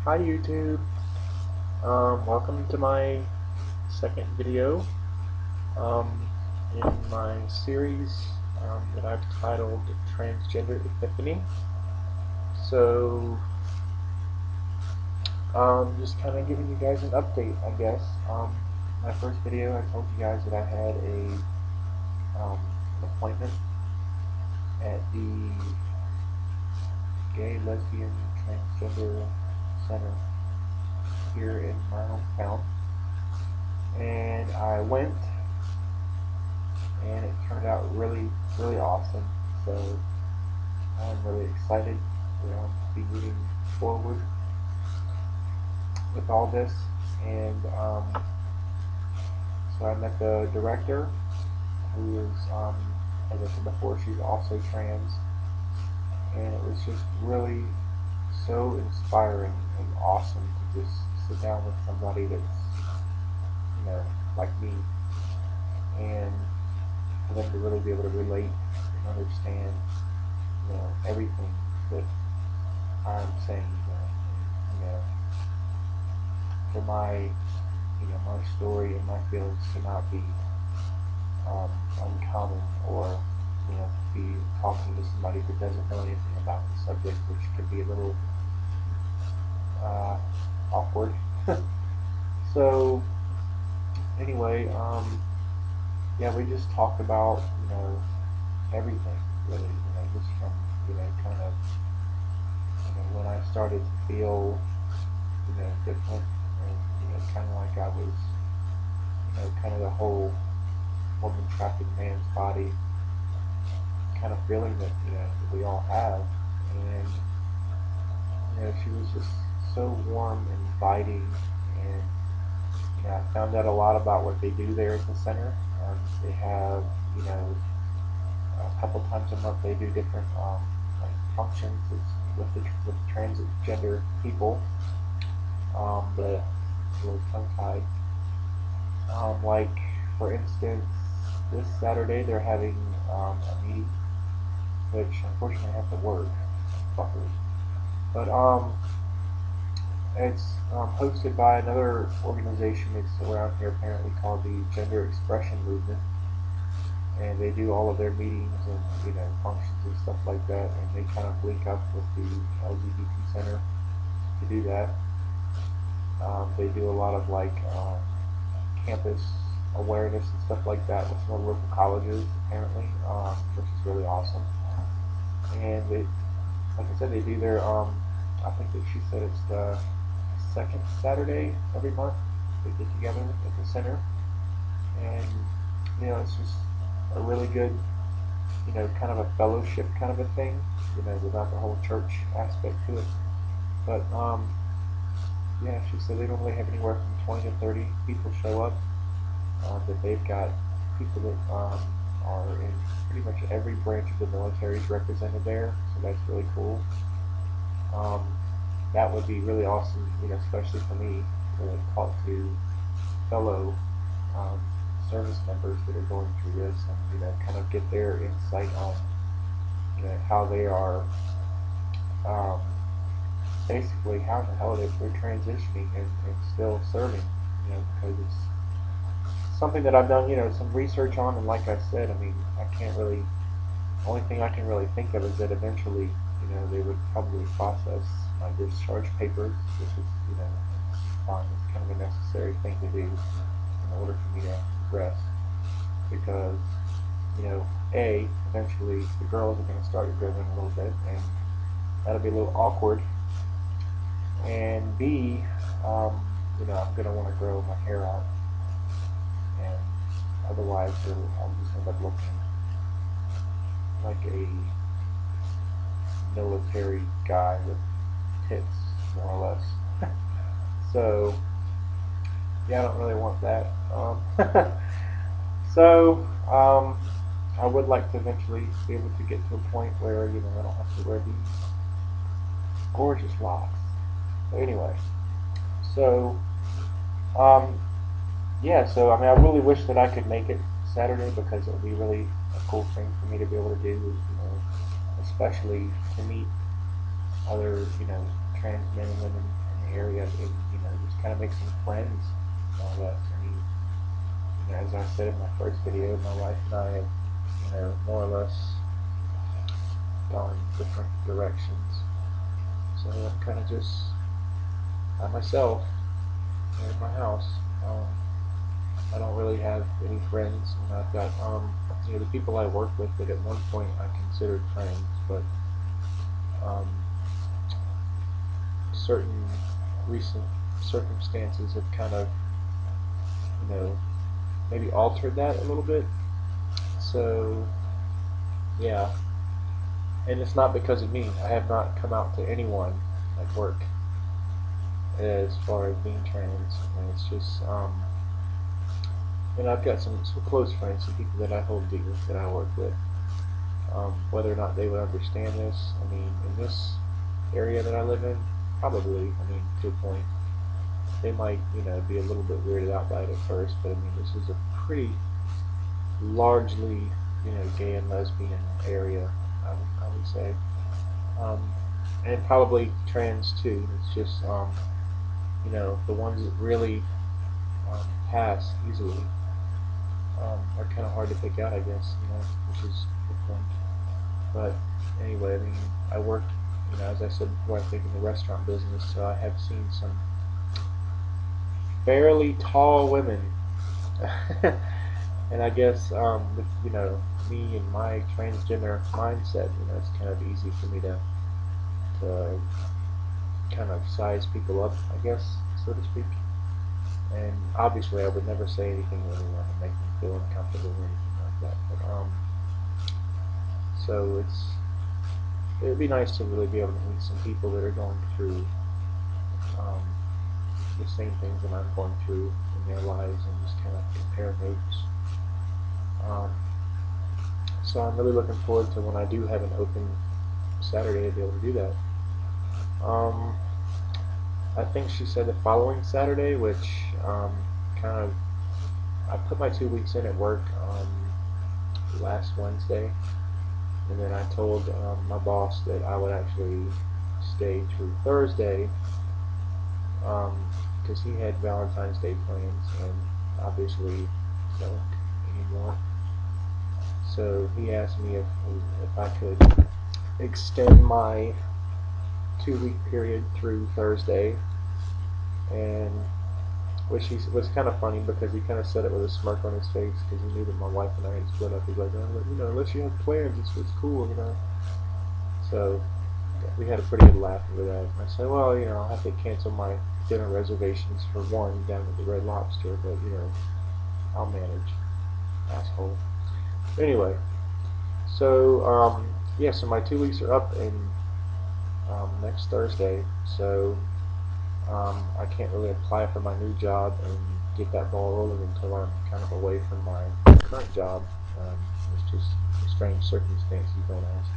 Hi YouTube. Welcome to my second video in my series that I've titled Transgender Epiphany. So, just kind of giving you guys an update, I guess. My first video, I told you guys that I had an appointment at the Gay, Lesbian, Transgender Center here in my hometown. And I went, and it turned out really, really awesome. So I'm really excited to be moving forward with all this. And so I met the director, who is, as I said before, she's also trans, and it was just really so inspiring and awesome to just sit down with somebody that's, like me, and for them to really be able to relate and understand, everything that I'm saying, for my story and my feelings to not be uncommon, or be talking to somebody who doesn't know anything about the subject, which can be a little awkward. So anyway, yeah, we just talked about everything really, just from kind of when I started to feel different, and kind of like I was kind of the whole woman trapped in a man's body kind of feeling that that we all have. And she was just so warm and inviting, and I found out a lot about what they do there at the center. They have a couple times a month they do different like functions. It's with transgender people, but a little tongue tied. Like, for instance, this Saturday they're having a meeting, which unfortunately I have to work, fuckers. But it's hosted by another organization that's around here apparently called the Gender Expression Movement, and they do all of their meetings and functions and stuff like that, and they kind of link up with the LGBT Center to do that. They do a lot of like campus awareness and stuff like that with some of the local colleges apparently, which is really awesome. And they, like I said, they do their I think that she said it's the second Saturday every month they get together at the center, and it's just a really good kind of a fellowship kind of a thing, without the whole church aspect to it. But yeah, she said they normally have anywhere from 20 to 30 people show up. That they've got people that are in pretty much every branch of the military is represented there, so that's really cool. Um, that would be really awesome, especially for me to talk to fellow um, service members that are going through this, and kind of get their insight on how they are um, basically how the hell they're transitioning and still serving, because it's something that I've done some research on, and like I said, I mean, I can't really, the only thing I can really think of is that eventually they would probably process my discharge papers, which is fine. It's kind of a necessary thing to do in order for me to progress, because eventually the girls are going to start growing a little bit, and that'll be a little awkward, and B, I'm going to want to grow my hair out, and otherwise I'll just end up looking like a military guy with tits, more or less. So yeah, I don't really want that. So I would like to eventually be able to get to a point where I don't have to wear these gorgeous locks. But anyway, so um, yeah, so I mean, I really wish that I could make it Saturday, because it would be really a cool thing for me to be able to do, especially to meet other trans men and women the area and, just kind of make some friends and all that. I mean, as I said in my first video, my wife and I have, more or less gone different directions. So I'm kind of just by myself in my house. I don't really have any friends, and I've got, the people I work with that at one point I considered friends, but um, certain recent circumstances have kind of, maybe altered that a little bit. So, yeah. And it's not because of me. I have not come out to anyone at work as far as being trans. And it's just, and I've got some close friends, some people that I hold dear that I work with. Whether or not they would understand this, I mean, in this area that I live in, probably, I mean, to a point. They might, be a little bit weirded out by it at first, but I mean, this is a pretty largely, gay and lesbian area, I would say. And probably trans too. It's just, the ones that really pass easily are kind of hard to pick out, I guess, which is the point. But anyway, I mean, I work, as I said before, I think in the restaurant business, so I have seen some fairly tall women. And I guess, with, me and my transgender mindset, it's kind of easy for me to kind of size people up, I guess, so to speak. And obviously, I would never say anything to anyone to make them feel uncomfortable or anything like that. But so it'd be nice to really be able to meet some people that are going through um, the same things that I'm going through in their lives and just kind of compare notes. So I'm really looking forward to when I do have an open Saturday to be able to do that. I think she said the following Saturday, which kind of I put my 2 weeks in at work last Wednesday, and then I told my boss that I would actually stay through Thursday because he had Valentine's Day plans and obviously don't anymore. So he asked me if I could extend my 2 week period through Thursday, and which was kind of funny because he kind of said it with a smirk on his face because he knew that my wife and I had split up. He's like, oh, unless you have plans, it's cool, So we had a pretty good laugh over that. And I said, well, I'll have to cancel my dinner reservations for one down at the Red Lobster, but I'll manage, asshole. Anyway, so yeah, so my 2 weeks are up in next Thursday, so I can't really apply for my new job and get that ball rolling until I'm kind of away from my current job. It's just a strange circumstance, you don't ask.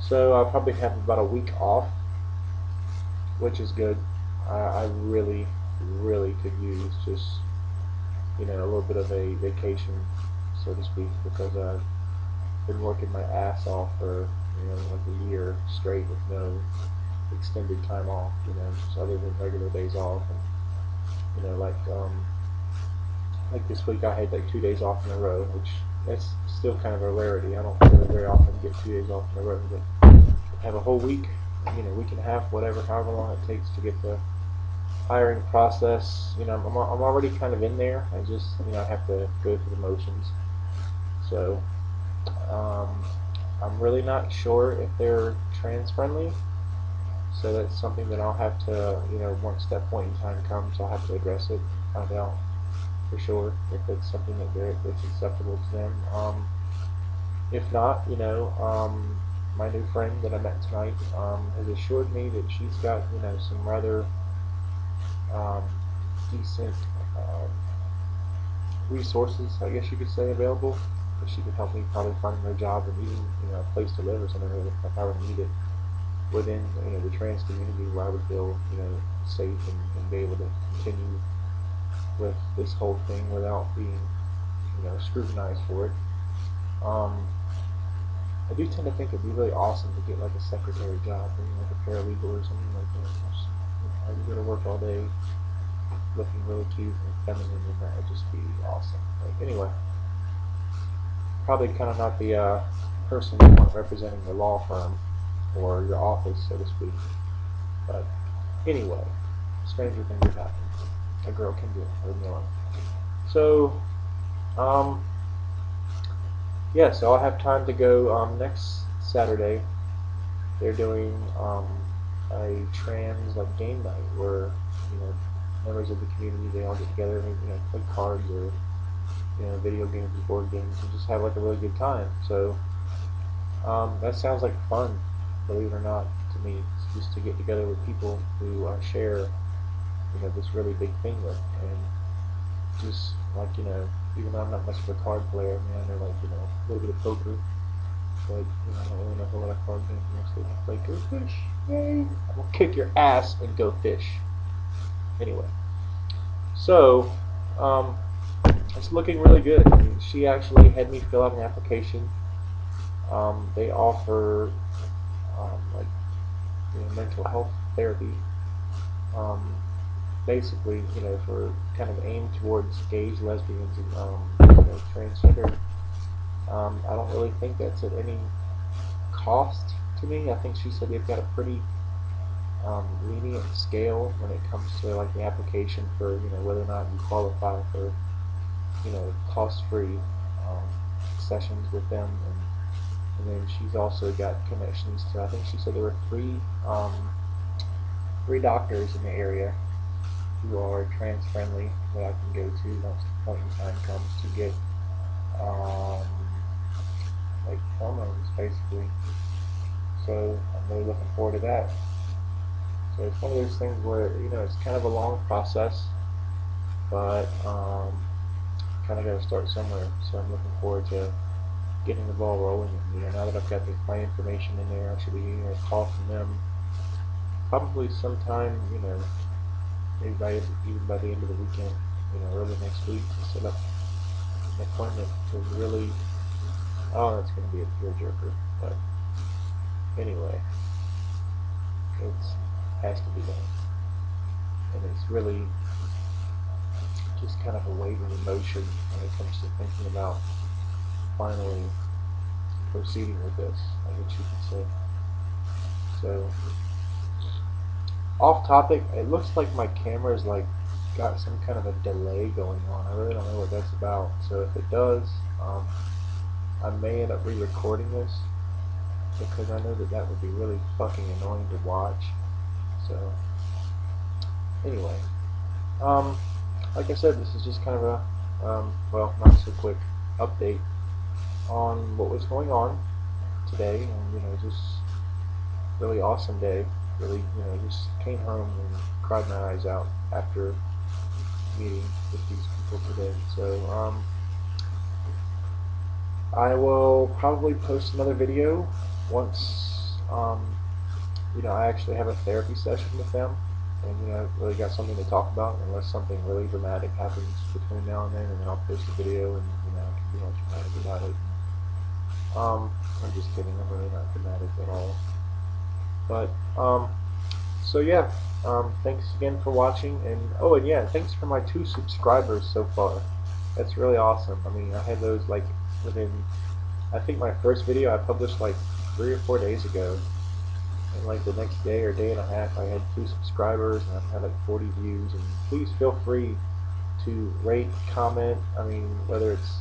So I'll probably have about a week off, which is good. I really, really could use just, a little bit of a vacation, so to speak, because I've been working my ass off for, like a year straight with no extended time off, just other than regular days off. And, like this week I had like 2 days off in a row, which that's still kind of a rarity. I don't really very often get 2 days off in a row, but have a whole week, week and a half, whatever, however long it takes to get the hiring process. I'm already kind of in there. I just, I have to go through the motions. So, I'm really not sure if they're trans friendly. So that's something that I'll have to, once that point in time comes, I'll have to address it and find out for sure if it's something that's acceptable to them. If not, my new friend that I met tonight has assured me that she's got, some rather um, decent resources, I guess you could say, available. That she could help me probably find a job and even, a place to live or something if I would need it within, the trans community where I would feel, safe and be able to continue with this whole thing without being, scrutinized for it. I do tend to think it'd be really awesome to get like a secretary job, maybe like a paralegal or something like that. Just, you go to work all day looking really cute and feminine, and that would just be awesome. But anyway, probably kind of not the person you want representing the law firm or your office, so to speak. But anyway, stranger things have happened. A girl can do it. Leave me alone. So, yeah, so I'll have time to go next Saturday. They're doing a trans like game night where members of the community, they all get together and play cards or video games or board games and just have like a really good time. So that sounds like fun, believe it or not, to me, just to get together with people who share this really big thing with, and just like even though I'm not much of a card player, I mean I know like a little bit of poker. But I don't really know a whole lot of card games. Mostly I play Go Fish. Yay! I will kick your ass and go fish. Anyway, so it's looking really good. I mean, she actually had me fill out an application. They offer like mental health therapy. Um, Basically, for kind of aimed towards gays, lesbians, and transgender. I don't really think that's at any cost to me. I think she said they've got a pretty lenient scale when it comes to like the application for whether or not you qualify for cost-free sessions with them, and then she's also got connections to, I think she said there were three doctors in the area who are trans friendly that I can go to once the point in time comes to get um, like hormones basically. So I'm really looking forward to that. So it's one of those things where it's kind of a long process, but kind of got to start somewhere. So I'm looking forward to getting the ball rolling. And now that I've got my information in there, I should be getting a call from them probably sometime maybe even by the end of the weekend, early next week, to set up an appointment to really. Oh, that's going to be a tearjerker, but anyway, it has to be done, and it's really just kind of a wave of emotion when it comes to thinking about finally proceeding with this, I guess you could say. So, off topic, it looks like my camera's like got some kind of a delay going on. I really don't know what that's about. So if it does, I may end up re-recording this because I know that would be really fucking annoying to watch. So anyway, like I said, this is just kind of a well, not so quick update on what was going on today, and just really awesome day. Really, just came home and cried my eyes out after meeting with these people today. So I will probably post another video once I actually have a therapy session with them, and really got something to talk about. Unless something really dramatic happens between now and then I'll post a video, and I can be all dramatic about it. I'm just kidding. I'm really not dramatic at all. But so yeah, thanks again for watching, and oh, and yeah, thanks for my 2 subscribers so far. That's really awesome. I mean, I had those like within, I think my first video I published like 3 or 4 days ago, and like the next day or day and a half I had 2 subscribers, and I've had like 40 views. And please feel free to rate, comment. I mean, whether it's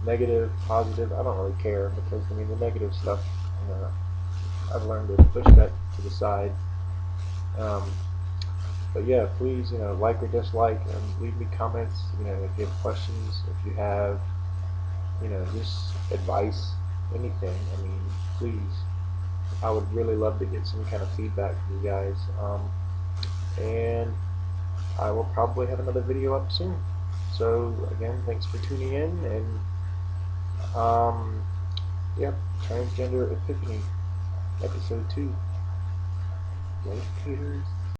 negative, positive, I don't really care, because I mean the negative stuff, I've learned to push that to the side. But yeah, please, like or dislike, and leave me comments. If you have questions, if you have, just advice, anything. I mean, please. I would really love to get some kind of feedback from you guys. And I will probably have another video up soon. So again, thanks for tuning in, and yeah, Transgender Epiphany, episode 2. Late haters.